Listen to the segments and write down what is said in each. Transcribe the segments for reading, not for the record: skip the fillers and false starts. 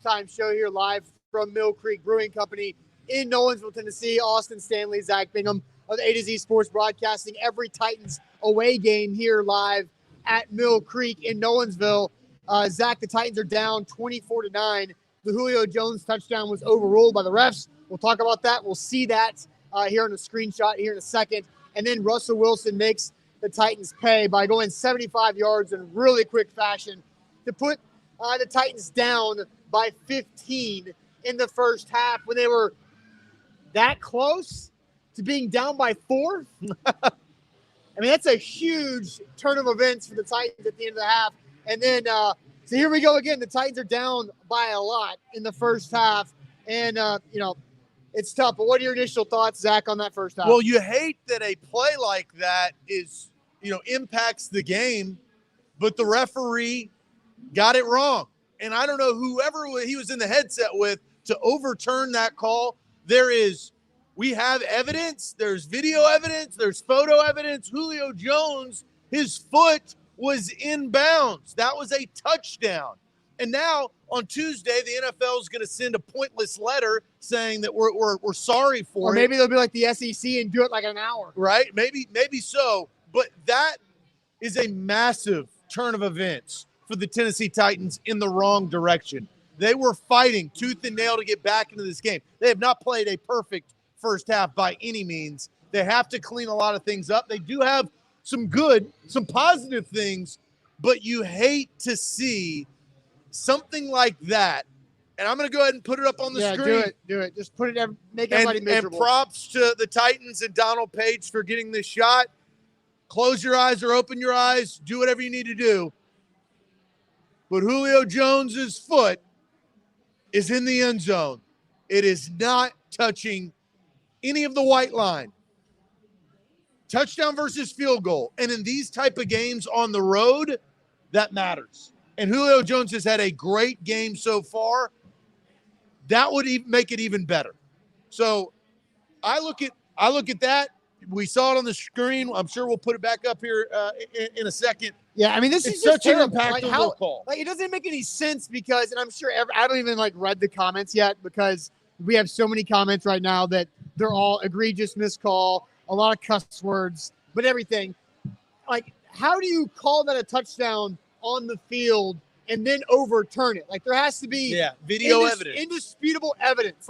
halftime show here live from Mill Creek Brewing Company in Nolensville, Tennessee. Austin Stanley, Zach Bingham of A to Z Sports Broadcasting. Every Titans away game here live at Mill Creek in Nolensville. Zach, the Titans are down 24-9. The Julio Jones touchdown was overruled by the refs. We'll talk about that. We'll see that here on the screenshot here in a second. And then Russell Wilson makes the Titans pay by going 75 yards in really quick fashion to put the Titans down by 15 in the first half when they were that close to being down by 4. I mean, that's a huge turn of events for the Titans at the end of the half. And then, so here we go again. The Titans are down by a lot in the first half. And, it's tough. But what are your initial thoughts, Zach, on that first half? Well, you hate that a play like that is, impacts the game, but the referee got it wrong. And I don't know whoever he was in the headset with to overturn that call. We have evidence. There's video evidence. There's photo evidence. Julio Jones, his foot was in bounds. That was a touchdown. And now on Tuesday, the NFL is going to send a pointless letter saying that we're sorry for it. Or maybe they'll be like the SEC and do it like an hour. Right? Maybe so. But that is a massive turn of events for the Tennessee Titans in the wrong direction. They were fighting tooth and nail to get back into this game. They have not played a perfect first half by any means. They have to clean a lot of things up. They do have some positive things, but you hate to see something like that. And I'm going to go ahead and put it up on the screen. Do it. Just put it, make everybody miserable. And props to the Titans and Donald Page for getting this shot. Close your eyes or open your eyes. Do whatever you need to do. But Julio Jones's foot is in the end zone. It is not touching any of the white line. Touchdown versus field goal. And in these type of games on the road, that matters. And Julio Jones has had a great game so far. That would make it even better. So I look at that. We saw it on the screen. I'm sure we'll put it back up here in a second. Yeah, I mean, this is such just an impactful call. It doesn't make any sense because, and I'm sure I don't even read the comments yet because we have so many comments right now that they're all egregious miscall, a lot of cuss words, but everything. How do you call that a touchdown on the field and then overturn it? There has to be video evidence, indisputable evidence.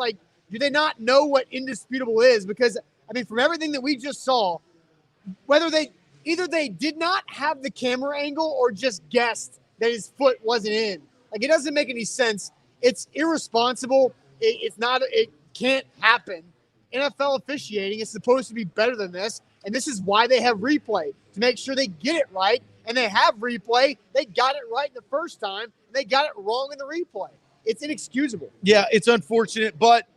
Do they not know what indisputable is? Because from everything that we just saw, whether either they did not have the camera angle or just guessed that his foot wasn't in. It doesn't make any sense. It's irresponsible. It can't happen. NFL officiating is supposed to be better than this, and this is why they have replay, to make sure they get it right, and they have replay. They got it right the first time, and they got it wrong in the replay. It's inexcusable. Yeah, it's unfortunate, but,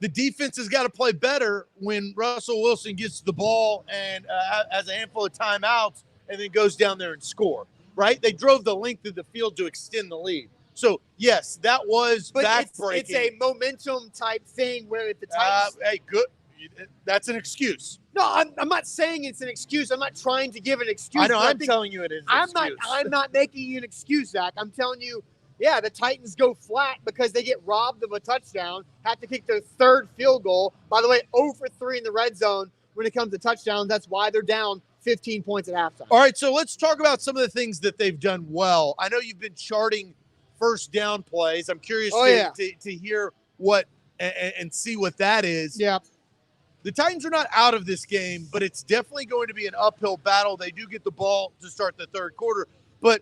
the defense has got to play better when Russell Wilson gets the ball and has a handful of timeouts and then goes down there and score, right? They drove the length of the field to extend the lead. So, yes, that was backbreaking. It's a momentum type thing where if the Titans... hey, good. That's an excuse. No, I'm not saying it's an excuse. I'm not trying to give an excuse. I know. I'm telling you it is an excuse. I'm not making you an excuse, Zach. I'm telling you, the Titans go flat because they get robbed of a touchdown, have to kick their third field goal. By the way, 0 for 3 in the red zone when it comes to touchdowns. That's why they're down 15 points at halftime. All right, so let's talk about some of the things that they've done well. I know you've been charting first down plays. I'm curious to hear what and see what that is. Yeah. The Titans are not out of this game, but it's definitely going to be an uphill battle. They do get the ball to start the third quarter, but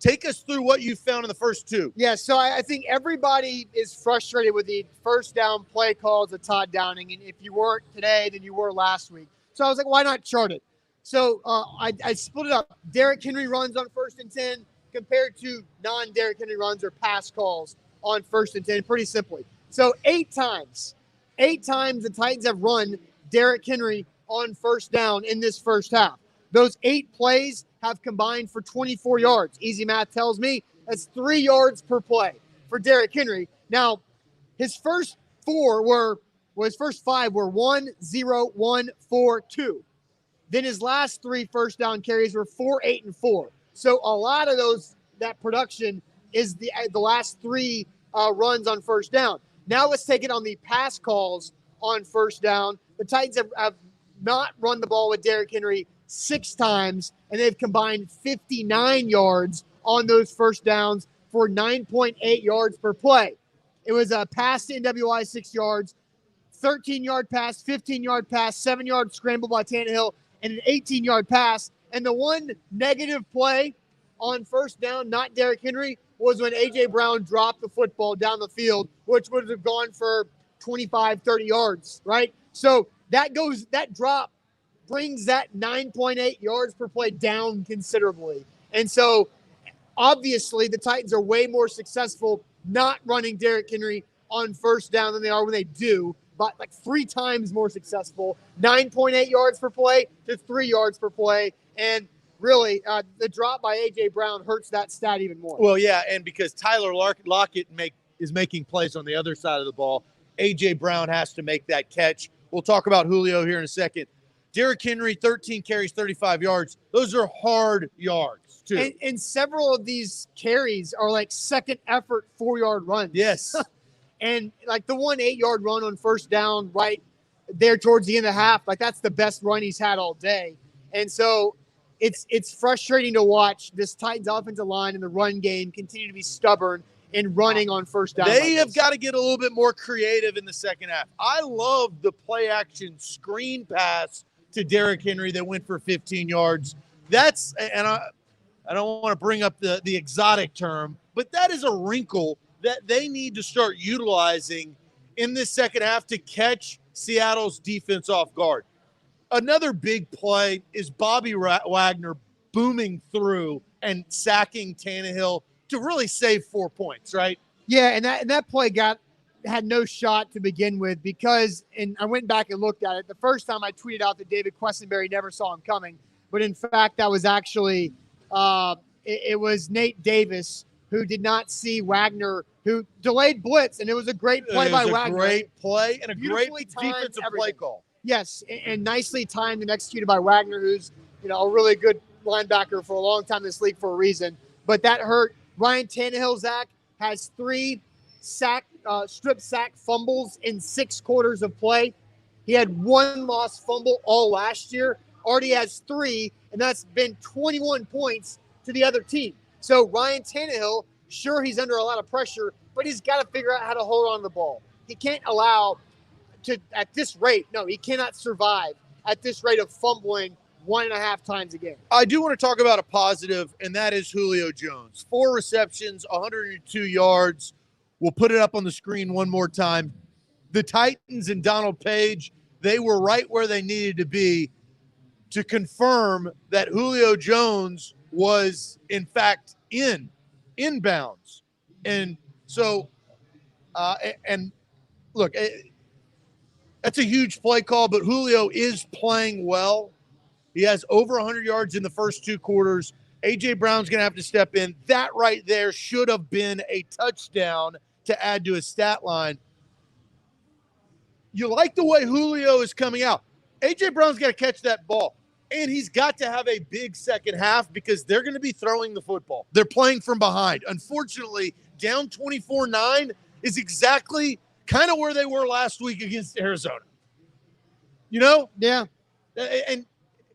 take us through what you found in the first two. Yeah, so I think everybody is frustrated with the first down play calls of Todd Downing, and if you weren't today, then you were last week. So I was like, why not chart it? So I split it up. Derrick Henry runs on 1st and 10 compared to non-Derrick Henry runs or pass calls on 1st and 10, pretty simply. So 8 times the Titans have run Derrick Henry on first down in this first half. Those 8 plays have combined for 24 yards. Easy math tells me that's 3 yards per play for Derrick Henry. Now, his first 5 were 1, 0, 1, 4, 2. Then his last 3 first down carries were 4, 8, and 4. So a lot of that production is the last 3 runs on first down. Now let's take it on the pass calls on first down. The Titans have not run the ball with Derrick Henry 6 times, and they've combined 59 yards on those first downs for 9.8 yards per play. It was a pass to NWI 6 yards, 13-yard pass, 15-yard pass, 7-yard scramble by Tannehill, and an 18-yard pass. And the one negative play on first down, not Derrick Henry, was when A.J. Brown dropped the football down the field, which would have gone for 25, 30 yards, right? So that drop brings that 9.8 yards per play down considerably. And so obviously the Titans are way more successful not running Derrick Henry on first down than they are when they do, but like 3 times more successful, 9.8 yards per play to 3 yards per play. And really, the drop by A.J. Brown hurts that stat even more. Well, yeah, and because Tyler Lockett is making plays on the other side of the ball, A.J. Brown has to make that catch. We'll talk about Julio here in a second. Derrick Henry, 13 carries, 35 yards. Those are hard yards, too. And several of these carries are like second effort 4-yard runs. Yes. And like the 8-yard run on first down right there towards the end of the half, like that's the best run he's had all day. And so it's frustrating to watch this Titans offensive line and the run game continue to be stubborn in running on first down. They have got to get a little bit more creative in the second half. I love the play action screen pass to Derrick Henry that went for 15 yards. That's, and I don't want to bring up the exotic term, but that is a wrinkle that they need to start utilizing in this second half to catch Seattle's defense off guard. Another big play is Bobby Wagner booming through and sacking Tannehill to really save 4 points, right? Yeah, and that play had no shot to begin with because, and I went back and looked at it. The first time I tweeted out that David Quessenberry never saw him coming, but in fact that was actually it was Nate Davis who did not see Wagner, who delayed blitz, and it was a great play by Wagner. Great play and a great defensive play call. Yes, and nicely timed and executed by Wagner, who's a really good linebacker for a long time in this league for a reason. But that hurt. Ryan Tannehill, Zach, has 3 strip sack fumbles in 6 quarters of play. He had 1 lost fumble all last year. Already has 3, and that's been 21 points to the other team. So Ryan Tannehill, sure, he's under a lot of pressure, but he's got to figure out how to hold on to the ball. He can't allow at this rate, no, he cannot survive at this rate of fumbling 1.5 times a game. I do want to talk about a positive, and that is Julio Jones. 4 receptions, 102 yards. We'll put it up on the screen one more time. The Titans and Donald Page, they were right where they needed to be to confirm that Julio Jones was, in fact, inbounds. And so, and look, that's a huge play call, but Julio is playing well. He has over 100 yards in the first 2 quarters. A.J. Brown's going to have to step in. That right there should have been a touchdown to add to his stat line. You like the way Julio is coming out. A.J. Brown's got to catch that ball. And he's got to have a big second half because they're going to be throwing the football. They're playing from behind. Unfortunately, down 24-9 is exactly kind of where they were last week against Arizona. Yeah. And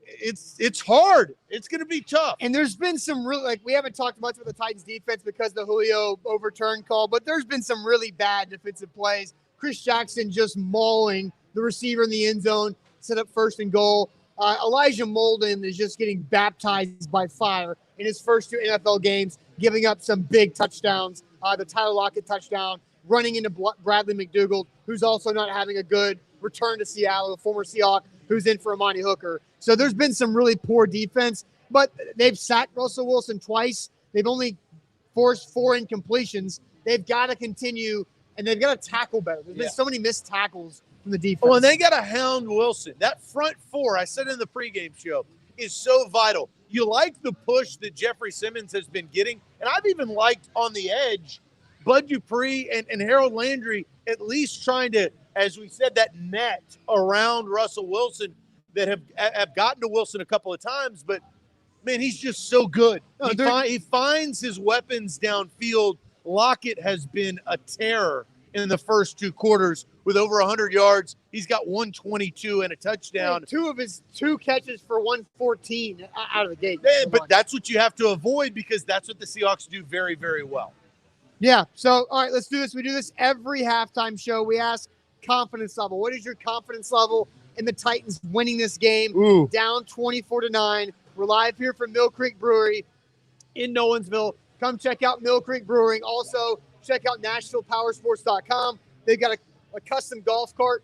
it's hard. It's going to be tough. And there's been some we haven't talked much about the Titans defense because of the Julio overturn call, but there's been some really bad defensive plays. Chris Jackson just mauling the receiver in the end zone, set up 1st and goal. Elijah Molden is just getting baptized by fire in his first 2 NFL games, giving up some big touchdowns. The Tyler Lockett touchdown, running into Bradley McDougald, who's also not having a good return to Seattle, the former Seahawk, who's in for Amani Hooker. So there's been some really poor defense, but they've sacked Russell Wilson twice. They've only forced 4 incompletions. They've got to continue, and they've got to tackle better. There's been so many missed tackles from the defense. Oh, and they got to hound Wilson. That front 4, I said in the pregame show, is so vital. You like the push that Jeffrey Simmons has been getting, and I've even liked on the edge Bud Dupree and Harold Landry at least trying to, as we said, that net around Russell Wilson that have gotten to Wilson a couple of times, but man, he's just so good. He finds his weapons downfield Lockett has been a terror in the first 2 quarters with over 100 yards. He's got 122 and a touchdown. 2 of his 2 catches for 114 out of the gate. Yeah, but that's what you have to avoid because that's what the Seahawks do very, very well. Yeah. So, all right, let's do this. We do this every halftime show. We ask confidence level. What is your confidence level in the Titans winning this game? Ooh. Down 24-9. We're live here from Mill Creek Brewery in Nolensville. Come check out Mill Creek Brewing. Also, check out NashvillePowersports.com. They've got a custom golf cart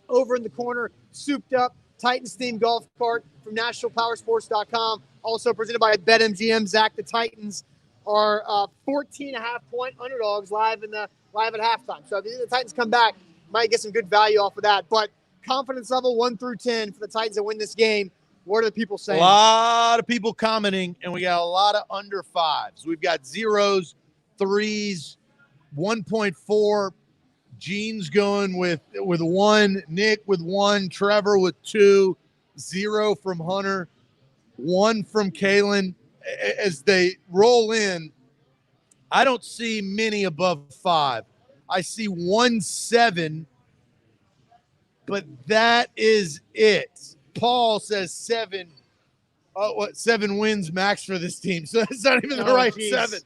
over in the corner, souped up Titans-themed golf cart from NashvillePowersports.com. Also presented by BetMGM. Zach, the Titans are 14.5-point underdogs live at halftime. So if you think the Titans come back, might get some good value off of that. But confidence level 1 through 10 for the Titans to win this game. What are the people saying? A lot of people commenting, and we got a lot of under 5s. We've got 0s, 3s, 1.4. Gene's going with 1, Nick with 1, Trevor with 2, 0 from Hunter, 1 from Kalen. As they roll in, I don't see many above 5. I see 1-7, but that is it. Paul says 7. Oh, what 7 wins max for this team? So that's not even the right geez. 7.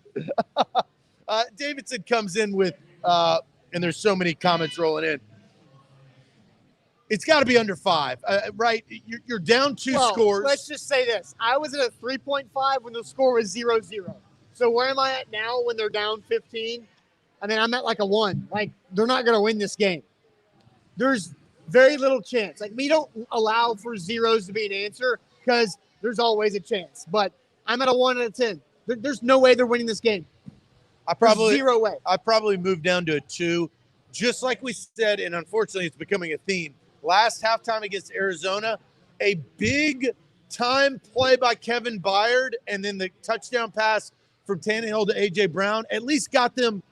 Davidson comes in with, and there's so many comments rolling in. It's got to be under 5, right? You're down 2 scores. Let's just say this. I was at a 3.5 when the score was 0-0. So where am I at now when they're down 15? I mean, I'm at like a 1. Like, they're not going to win this game. There's very little chance. Like, we don't allow for zeros to be an answer because there's always a chance. But I'm at a 1 out of 10. There's no way they're winning this game. There's 0 way. I probably moved down to a 2. Just like we said, and unfortunately it's becoming a theme. Last halftime against Arizona, a big time play by Kevin Byard and then the touchdown pass from Tannehill to A.J. Brown at least got them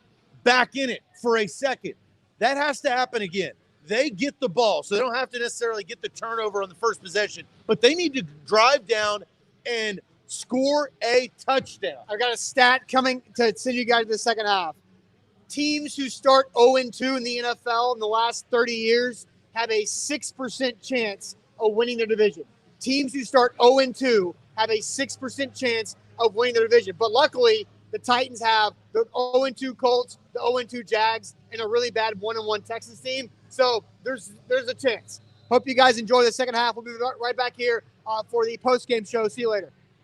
back in it for a second. That has to happen again. They get the ball, so they don't have to necessarily get the turnover on the first possession, but they need to drive down and score a touchdown. I've got a stat coming to send you guys to the second half. Teams who start 0-2 in the NFL in the last 30 years have a 6% chance of winning their division. Teams who start 0-2 have a 6% chance of winning their division. But luckily, the Titans have the 0-2 Colts, the 0-2 Jags, and a really bad 1-1 Texans team. So there's a chance. Hope you guys enjoy the second half. We'll be right back here for the post-game show. See you later.